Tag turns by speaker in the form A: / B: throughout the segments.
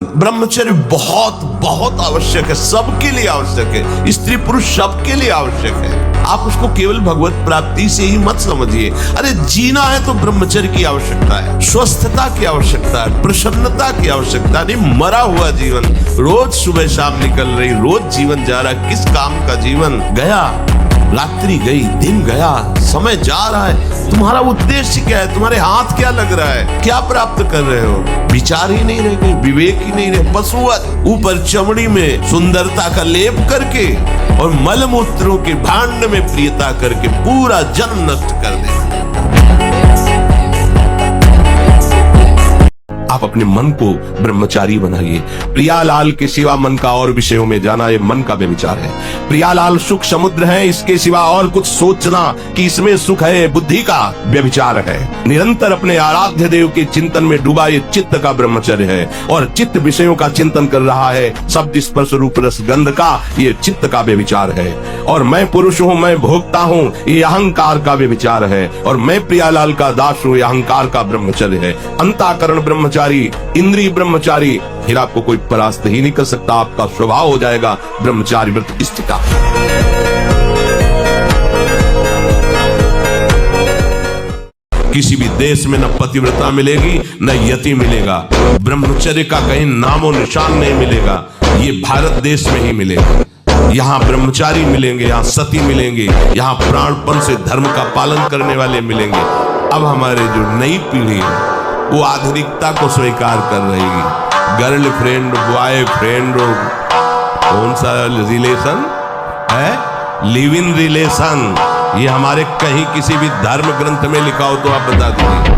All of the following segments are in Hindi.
A: ब्रह्मचर्य बहुत बहुत आवश्यक है, सबके लिए आवश्यक है, स्त्री पुरुष सबके लिए आवश्यक है। आप उसको केवल भगवत प्राप्ति से ही मत समझिए। अरे जीना है तो ब्रह्मचर्य की आवश्यकता है, स्वस्थता की आवश्यकता है, प्रसन्नता की आवश्यकता नहीं। मरा हुआ जीवन, रोज सुबह शाम निकल रही, रोज जीवन जा रहा, किस काम का जीवन? गया, रात्रि गई, दिन गया, समय जा रहा है। तुम्हारा उद्देश्य क्या है? तुम्हारे हाथ क्या लग रहा है? क्या प्राप्त कर रहे हो? विचार ही नहीं रहे, विवेक ही नहीं रहे, पशुवत ऊपर चमड़ी में सुंदरता का लेप करके और मल मूत्रों के भांड में प्रियता करके पूरा जन्म नष्ट कर दे। आप अपने मन को ब्रह्मचारी बनाइए। प्रियालाल के सिवा मन का और विषयों में जाना, ये मन का व्यभिचार है। प्रियालाल सुख समुद्र है, इसके सिवा और कुछ सोचना कि इसमें सुख है, बुद्धि का व्यभिचार है। निरंतर अपने आराध्य देव के चिंतन में डूबा ये चित्त का ब्रह्मचर्य है। और चित्त विषयों का चिंतन कर रहा है, शब्द स्पर्श रूप रस गंध का, ये चित्त का व्यभिचार है। और मैं पुरुष हूँ, मैं भोगता हूँ, ये अहंकार का व्यभिचार है। और मैं प्रियालाल का दास हूँ, ये अहंकार का ब्रह्मचर्य है। अंतःकरण ब्रह्मचारी, इंद्रिय ब्रह्मचारी, फिर आपको कोई परास्त ही नहीं कर सकता। आपका स्वभाव हो जाएगा ब्रह्मचारी व्रत स्थिता। किसी भी देश में न पतिव्रता मिलेगी, न यति मिलेगा, ब्रह्मचर्य का कहीं नामो निशान नहीं मिलेगा। ये भारत देश में ही मिलेगा। यहाँ ब्रह्मचारी मिलेंगे, यहाँ सती मिलेंगे, यहाँ प्राणपण से धर्म का पालन करने वाले मिलेंगे। अब हमारे जो नई पीढ़ी है वो आधुनिकता को स्वीकार कर रही है। गर्लफ्रेंड, बॉयफ्रेंड, कौन सा रिलेशन है? Live in relation. ये हमारे कहीं किसी भी धर्म ग्रंथ में लिखा हो तो आप बता दीजिए।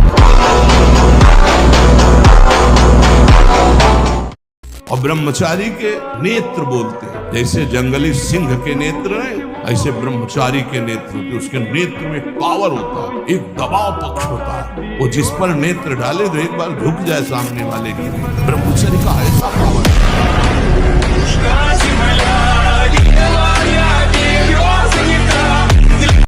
A: और ब्रह्मचारी के नेत्र बोलते हैं, जैसे जंगली सिंह के नेत्र हैं, ऐसे ब्रह्मचारी के नेत्र, उसके नेत्र में पावर होता है, एक दबाव पक्ष होता है। वो जिस पर नेत्र डाले तो एक बार झुक जाए सामने वाले की। ब्रह्मचारी का ऐसा पावर है।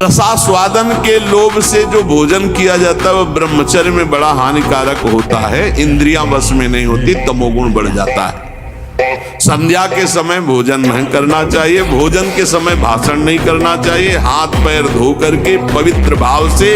A: रसास्वादन के लोभ से जो भोजन किया जाता है वो ब्रह्मचर्य में बड़ा हानिकारक होता है। इंद्रियां वश में नहीं होती, तमोगुण बढ़ जाता है। संध्या के समय भोजन नहीं करना चाहिए, भोजन के समय भाषण नहीं करना चाहिए। हाथ पैर धो करके पवित्र भाव से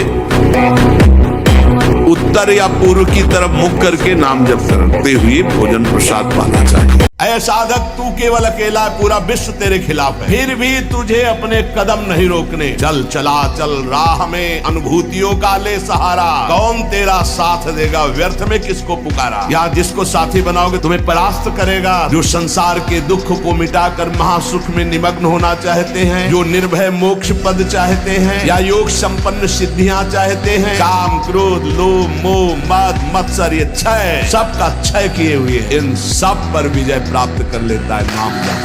A: उत्तर या पूर्व की तरफ मुख करके नाम जप करते हुए भोजन प्रसाद पाना चाहिए। ऐ साधक, तू केवल अकेला है, पूरा विश्व तेरे खिलाफ है, फिर भी तुझे अपने कदम नहीं रोकने। चल चला चल राह में, अनुभूतियों का ले सहारा। कौन तेरा साथ देगा, व्यर्थ में किसको पुकारा। या जिसको साथी बनाओगे तुम्हें परास्त करेगा। जो संसार के दुख को मिटाकर महासुख में निमग्न होना चाहते हैं, जो निर्भय मोक्ष पद चाहते हैं, या योग संपन्न सिद्धियां चाहते हैं, काम क्रोध लोभ मोह मद मत्सर्य क्षय, सबका क्षय किए हुए इन सब पर विजय प्राप्त कर लेता है नाम जप।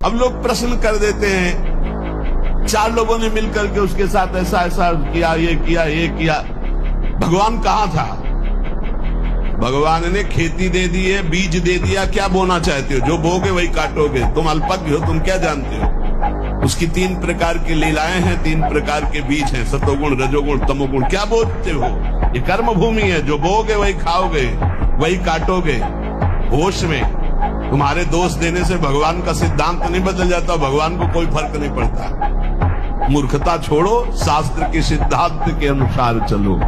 A: अब लोग प्रश्न कर देते हैं, चार लोगों ने मिलकर के उसके साथ ऐसा ऐसा किया, ये किया, ये किया। भगवान कहाँ था? भगवान ने खेती दे दी है, बीज दे दिया, क्या बोना चाहते हो? जो बोगे वही काटोगे। तुम अल्पज्ञ हो, तुम क्या जानते हो? उसकी तीन प्रकार की लीलाएं हैं, तीन प्रकार के बीज हैं, सतोगुण रजोगुण तमोगुण। क्या बोलते हो? ये कर्म भूमि है, जो बोगे वही खाओगे, वही काटोगे। होश में तुम्हारे दोष देने से भगवान का सिद्धांत नहीं बदल जाता, भगवान को कोई फर्क नहीं पड़ता। मूर्खता छोड़ो, शास्त्र के सिद्धांत के अनुसार चलो।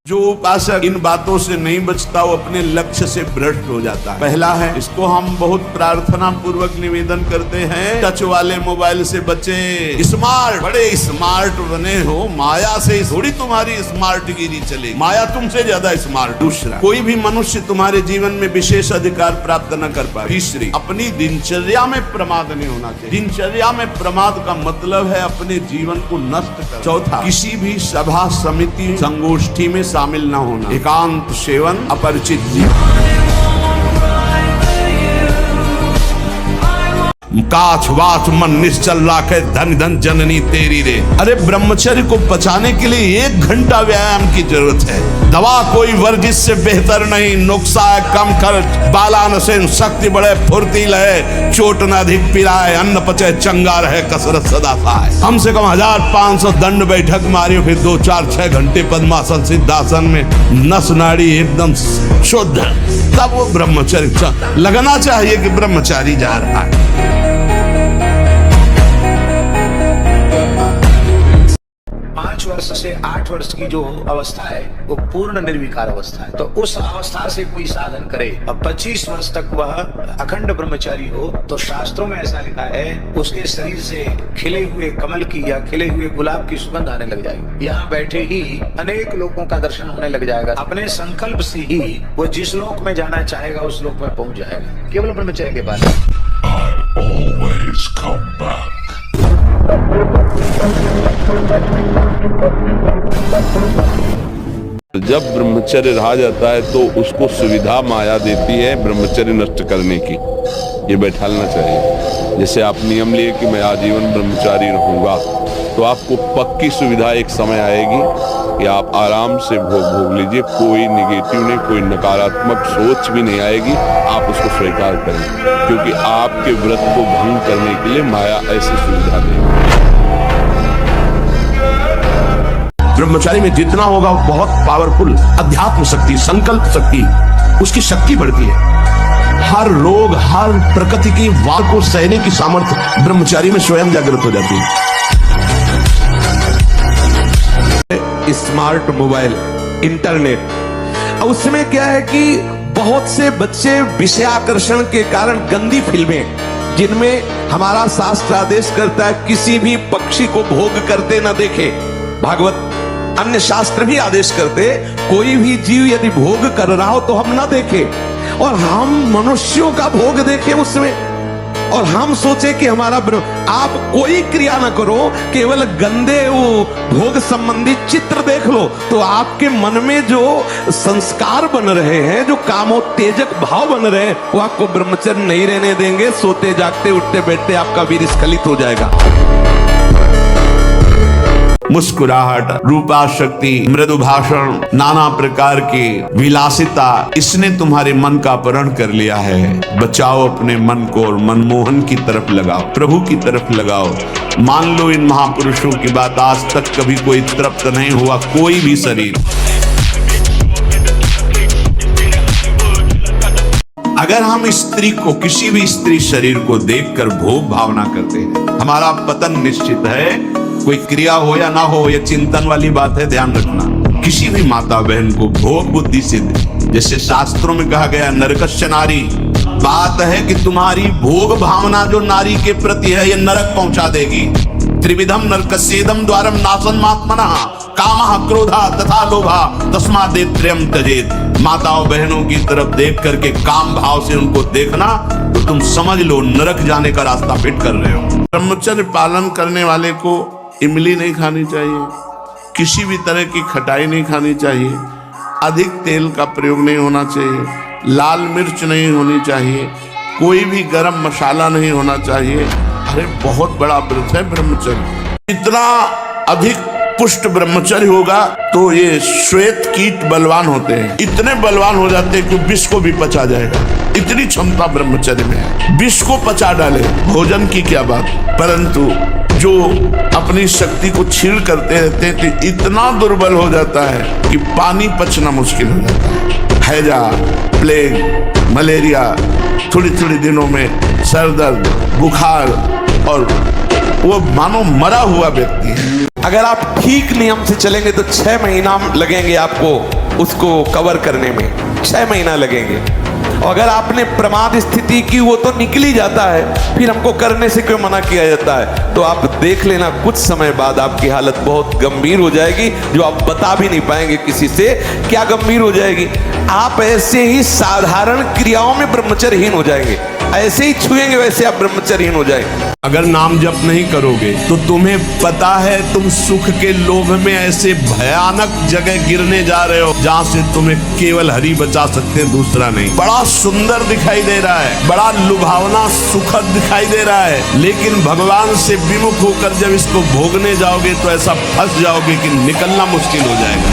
A: जो उपासक इन बातों से नहीं बचता वो अपने लक्ष्य से भ्रष्ट हो जाता है। पहला है, इसको हम बहुत प्रार्थना पूर्वक निवेदन करते हैं, टच वाले मोबाइल से बचे। स्मार्ट, बड़े स्मार्ट बने हो, माया से थोड़ी तुम्हारी स्मार्ट गिरी चलेगी, माया तुमसे ज्यादा स्मार्ट। दूसरा, कोई भी मनुष्य तुम्हारे जीवन में विशेष अधिकार प्राप्त न कर पाए। तीसरी, अपनी दिनचर्या में प्रमाद नहीं होना चाहिए। दिनचर्या में प्रमाद का मतलब है अपने जीवन को नष्ट कर। चौथा, किसी भी सभा समिति संगोष्ठी में शामिल न होना। एकांत सेवन, अपरिचित जीवन। काछ वाछ मन निश्चल राखे धन धन जननी तेरी रे। अरे ब्रह्मचर्य को बचाने के लिए 1 घंटा व्यायाम की जरूरत है। दवा कोई वर्जिश से बेहतर नहीं, नुक्सा है कम खर्च, बालान से शक्ति बढ़े फुर्तील है, चोट न अधिक पिराए, अन्न पचे चंगा रहे, कसरत सदा पाए। कम से कम 1500 दंड बैठक मारियो, फिर 2 4 6 घंटे पद्मासन सिद्धासन में नस नाड़ी एकदम शुद्ध, तब वो ब्रह्मचर्य लगना चाहिए कि ब्रह्मचारी जा रहा है।
B: 5 वर्ष से 8 वर्ष की जो अवस्था है वो पूर्ण निर्विकार अवस्था है। तो उस अवस्था से कोई साधन करे और 25 वर्ष तक वह अखंड ब्रह्मचारी हो, तो शास्त्रों में ऐसा लिखा है उसके शरीर से खिले हुए कमल की या खिले हुए गुलाब की सुगंध आने लग जाएगी। यहाँ बैठे ही अनेक लोगों का दर्शन होने लग जाएगा। अपने संकल्प से ही वो जिस लोक में जाना चाहेगा उस लोक में पहुंच जाएगा, केवल ब्रह्मचर्य के बाद।
C: जब ब्रह्मचर्य रहा जाता है तो उसको सुविधा माया देती है ब्रह्मचर्य नष्ट करने की। ये बैठालना चाहिए। जैसे आप नियम लिए कि मैं आजीवन ब्रह्मचारी रहूंगा, तो आपको पक्की सुविधा एक समय आएगी कि आप आराम से भोग लीजिए, कोई निगेटिव नहीं, कोई नकारात्मक सोच भी नहीं आएगी, आप उसको स्वीकार करेंगे, क्योंकि आपके व्रत को भंग करने के लिए माया ऐसी सुविधा देगी।
A: ब्रह्मचारी में जितना होगा वो बहुत पावरफुल अध्यात्म शक्ति, संकल्प शक्ति, उसकी शक्ति बढ़ती है। हर रोग, हर प्रकृति की वार को सहने की सामर्थ्य ब्रह्मचारी में स्वयं जागृत हो जाती है।
D: स्मार्ट मोबाइल, इंटरनेट, उसमें क्या है कि बहुत से बच्चे विषयाकर्षण के कारण गंदी फिल्में, जिनमें हमारा शास्त्र आदेश करता है किसी भी पक्षी को भोग करते न देखे, भागवत अन्य शास्त्र भी आदेश करते कोई भी जीव यदि भोग कर रहा हो तो हम ना देखें, और हम मनुष्यों का भोग देखें उसमें, और हम सोचे कि हमारा आप कोई क्रिया ना करो, केवल गंदे वो भोग संबंधी चित्र देख लो, तो आपके मन में जो संस्कार बन रहे हैं, जो कामोत्तेजक भाव बन रहे हैं, वो आपको ब्रह्मचर्य नहीं रहने देंगे। सोते जागते उठते बैठते आपका वीर स्खलित हो जाएगा।
A: मुस्कुराहट, रूपा शक्ति, मृदु भाषण, नाना प्रकार की विलासिता, इसने तुम्हारे मन का अपहरण कर लिया है। बचाओ अपने मन को और मनमोहन की तरफ लगाओ, प्रभु की तरफ लगाओ। मान लो इन महापुरुषों की बात, आज तक कभी कोई तृप्त नहीं हुआ कोई भी शरीर। अगर हम स्त्री को, किसी भी स्त्री शरीर को देखकर भोग भावना करते हैं, हमारा पतन निश्चित है। कोई क्रिया हो या ना हो, ये चिंतन वाली बात है, ध्यान रखना। किसी भी माता बहन को भोग बुद्धि सिद्ध, जैसे शास्त्रों में कहा गया नरकस्य नारी, बात है कि तुम्हारी भोग भावना जो नारी के प्रति है ये नरक पहुंचा देगी। त्रिविधम नरकस्येदम द्वारम नाशनमात्मनः कामः क्रोधः तथा लोभः तस्मादेत्रयम् त्यजेत्। माताओं बहनों की तरफ देख करके काम भाव से उनको देखना, तो तुम समझ लो नरक जाने का रास्ता फिट कर रहे हो। ब्रह्मचर्य पालन करने वाले को इमली नहीं खानी चाहिए, किसी भी तरह की खटाई नहीं खानी चाहिए, अधिक तेल का प्रयोग नहीं होना चाहिए, लाल मिर्च नहीं होनी चाहिए, कोई भी गरम मसाला नहीं होना चाहिए। अरे बहुत बड़ा व्रत है ब्रह्मचर्य। इतना अधिक पुष्ट ब्रह्मचर्य होगा तो ये श्वेत कीट बलवान होते हैं, इतने बलवान हो जाते हैं कि विष को भी पचा जाएगा, इतनी क्षमता ब्रह्मचर्य में है। विष को पचा डाले, भोजन की क्या बात। परंतु जो अपनी शक्ति को छीण करते रहते हैं तो इतना दुर्बल हो जाता है कि पानी पचना मुश्किल हो जाता है। हैजा, प्लेग, मलेरिया, थोड़ी थोड़ी दिनों में सर दर्द, बुखार, और वो मानो मरा हुआ व्यक्ति है।
D: अगर आप ठीक नियम से चलेंगे तो 6 महीना लगेंगे आपको उसको कवर करने में, 6 महीना लगेंगे। और अगर आपने प्रमाद स्थिति की, वो तो निकल ही जाता है, फिर हमको करने से क्यों मना किया जाता है। तो आप देख लेना कुछ समय बाद आपकी हालत बहुत गंभीर हो जाएगी, जो आप बता भी नहीं पाएंगे किसी से क्या गंभीर हो जाएगी। आप ऐसे ही साधारण क्रियाओं में ब्रह्मचर्यहीन हो जाएंगे, ऐसे ही छुएंगे वैसे आप ब्रह्मचर्यहीन हो जाएंगे।
A: अगर नाम जप नहीं करोगे तो तुम्हें पता है तुम सुख के लोभ में ऐसे भयानक जगह गिरने जा रहे हो जहां से तुम्हें केवल हरि बचा सकते हैं, दूसरा नहीं। बड़ा सुंदर दिखाई दे रहा है, बड़ा लुभावना सुखद दिखाई दे रहा है, लेकिन भगवान से विमुख होकर जब इसको भोगने जाओगे तो ऐसा फंस जाओगे कि निकलना मुश्किल हो जाएगा।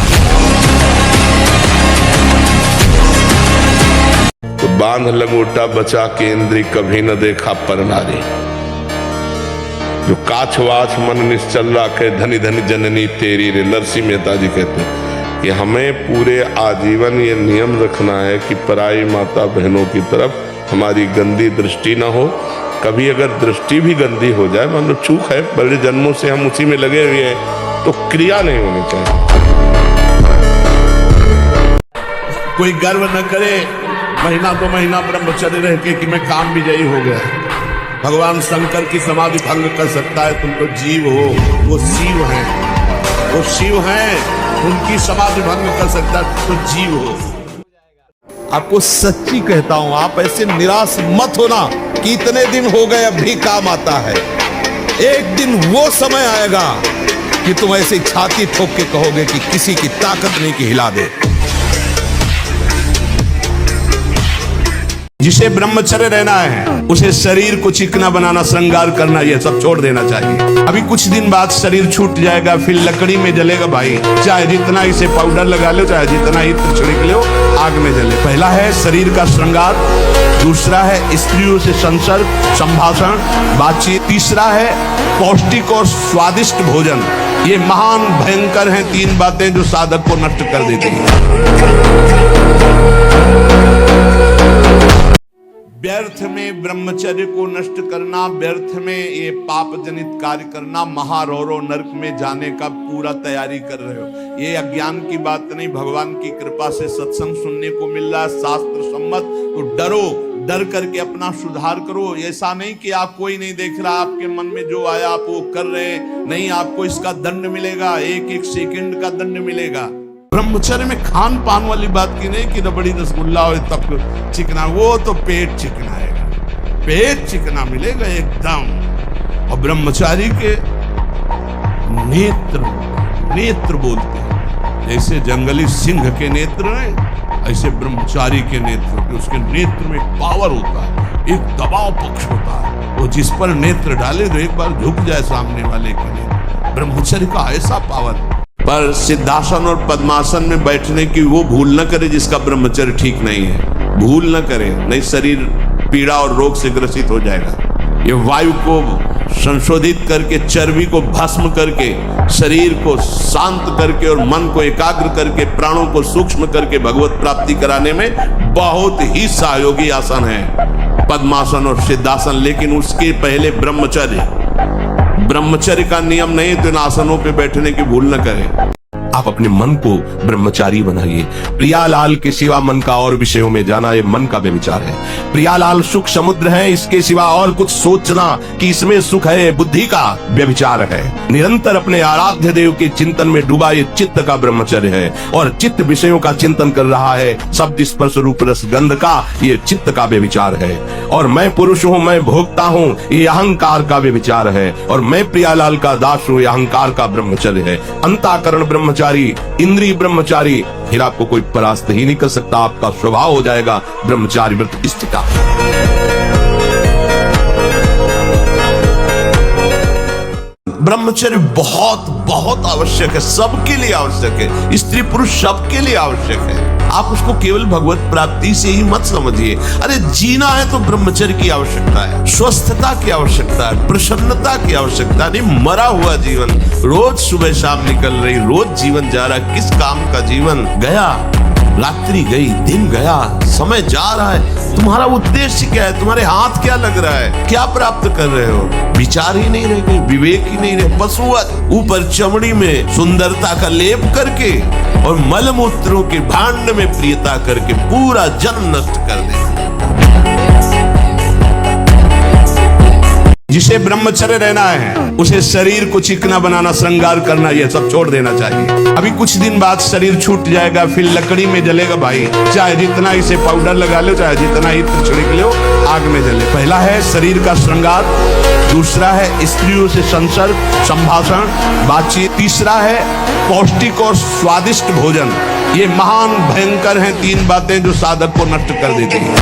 C: तो बांध लगोटा बचा के इंद्री कभी न देखा पर नारी, जो काछ वाछ मन निश्चल राखे धनी धनी जननी तेरी रे। नरसिंह मेहता जी कहते हैं कि हमें पूरे आजीवन ये नियम रखना है कि पराई माता बहनों की तरफ हमारी गंदी दृष्टि ना हो। कभी अगर दृष्टि भी गंदी हो जाए, मान लो चूक है, बड़े जन्मों से हम उसी में लगे हुए हैं, तो क्रिया नहीं होनी चाहिए।
A: कोई गर्व न करे महीना 2 महीना ब्रह्मचर्य रह के कि मैं काम विजयी हो गया। भगवान शंकर की समाधि भंग कर सकता है, तुम तो जीव हो, वो शिव हैं, वो शिव हैं, उनकी समाधि भंग कर सकता है, तो जीव हो।
E: आपको सच्ची कहता हूं, आप ऐसे निराश मत होना कि इतने दिन हो गए अब भी काम आता है। एक दिन वो समय आएगा कि तुम ऐसे छाती ठोक के कहोगे कि किसी की ताकत नहीं कि हिला दे।
A: जिसे ब्रह्मचर्य रहना है उसे शरीर को चिकना बनाना, श्रृंगार करना, ये सब छोड़ देना चाहिए। अभी कुछ दिन बाद शरीर छूट जाएगा, फिर लकड़ी में जलेगा भाई। चाहे जितना इसे पाउडर लगा लो, चाहे जितना इत्र छिड़क लो, आग में जले। पहला है शरीर का श्रृंगार, दूसरा है स्त्रियों से संसर्ग, संभाषण, बातचीत, तीसरा है पौष्टिक और स्वादिष्ट भोजन। ये महान भयंकर हैं 3 बातें जो साधक को नष्ट कर देती हैं। व्यर्थ में ब्रह्मचर्य को नष्ट करना, व्यर्थ में ये पाप जनित कार्य करना, महारौरव नरक में जाने का पूरा तैयारी कर रहे हो। ये अज्ञान की बात नहीं, भगवान की कृपा से सत्संग सुनने को मिल रहा है, शास्त्र सम्मत। तो डरो, डर करके अपना सुधार करो। ऐसा नहीं कि आप कोई नहीं देख रहा, आपके मन में जो आया आप वो कर रहे हैं, नहीं, आपको इसका दंड मिलेगा, 1-1 सेकंड का दंड मिलेगा। ब्रह्मचर्य में खान पान वाली बात की नहीं कि रबड़ी रसगुल्ला और तब चिकना, वो तो पेट चिकनाएगा, पेट चिकना मिलेगा एकदम। और ब्रह्मचारी के नेत्र बोलते हैं, जैसे जंगली सिंह के नेत्र हैं, ऐसे ब्रह्मचारी के नेत्र, उसके नेत्र में पावर होता है, एक दबाव पक्ष होता है। वो जिस पर नेत्र डाले तो एक बार झुक जाए सामने वाले के नेत्र। ब्रह्मचर्य का ऐसा पावर। पर सिद्धासन और पद्मासन में बैठने की वो भूल न करे जिसका ब्रह्मचर्य ठीक नहीं है, भूल न करे, नहीं शरीर पीड़ा और रोग से ग्रसित हो जाएगा। ये वायु को संशोधित करके, चर्बी को भस्म करके, शरीर को शांत करके और मन को एकाग्र करके, प्राणों को सूक्ष्म करके भगवत प्राप्ति कराने में बहुत ही सहयोगी आसन है पद्मासन और सिद्धासन। लेकिन उसके पहले ब्रह्मचर्य का नियम नहीं, तो इन आसनों पे बैठने की भूल न करें।
D: आप अपने मन को ब्रह्मचारी बनाइए। प्रियालाल के सिवा मन का और विषयों में जाना, ये मन का व्यभिचार है। प्रियालाल सुख समुद्र है, इसके सिवा और कुछ सोचना कि इसमें सुख है, बुद्धि का व्यभिचार है। निरंतर अपने आराध्य देव के चिंतन में डूबा ये चित्त का ब्रह्मचर्य है, और चित्त विषयों का चिंतन कर रहा है, शब्द स्पर्श रूप रस गंध का, ये चित्त का व्यभिचार है। और मैं पुरुष हूँ, मैं भोगता हूँ, ये अहंकार का व्यभिचार है। और मैं प्रियालाल का दास हूँ, ये अहंकार का ब्रह्मचर्य है। अंतःकरण ब्रह्मचारी, इंद्रिय ब्रह्मचारी, फिर आपको कोई परास्त ही नहीं कर सकता, आपका स्वभाव हो जाएगा ब्रह्मचारी व्रत स्थिता।
A: ब्रह्मचर्य बहुत बहुत आवश्यक है, सबके लिए आवश्यक है, स्त्री पुरुष सबके लिए आवश्यक है। आप उसको केवल भगवत प्राप्ति से ही मत समझिए। अरे जीना है तो ब्रह्मचर्य की आवश्यकता है, स्वस्थता की आवश्यकता है, प्रसन्नता की आवश्यकता नहीं। मरा हुआ जीवन रोज सुबह शाम निकल रही, रोज जीवन जा रहा, किस काम का जीवन? गया, रात्रि गई, दिन गया, समय जा रहा है। तुम्हारा उद्देश्य क्या है? तुम्हारे हाथ क्या लग रहा है? क्या प्राप्त कर रहे हो? विचार ही नहीं रह गए, विवेक ही नहीं रहे, पशुवत ऊपर चमड़ी में सुंदरता का लेप करके और मलमूत्रों के भांड में प्रियता करके पूरा जन्म नष्ट कर देना। जिसे ब्रह्मचर्य रहना है उसे शरीर को चिकना बनाना, श्रृंगार करना, ये सब छोड़ देना चाहिए। अभी कुछ दिन बाद शरीर छूट जाएगा, फिर लकड़ी में जलेगा भाई। चाहे जितना इसे पाउडर लगा लो, चाहे जितना इत्र छिड़क लो, आग में जले। पहला है शरीर का श्रृंगार, दूसरा है स्त्रियों से संसर्ग, संभाषण, बातचीत, तीसरा है पौष्टिक और स्वादिष्ट भोजन। ये महान भयंकर हैं 3 बातें जो साधक को नष्ट कर देती हैं।